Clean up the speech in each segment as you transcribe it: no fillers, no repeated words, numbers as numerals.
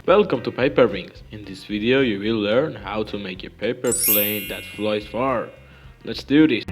Welcome to Paper Wings. In this video you will learn how to make a paper plane that flies far. Let's do this.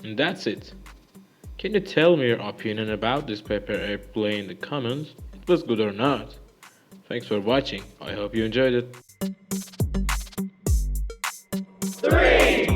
And that's it. Can you tell me your opinion about this paper airplane in the comments? It was good or not? Thanks for watching. I hope you enjoyed it. 3,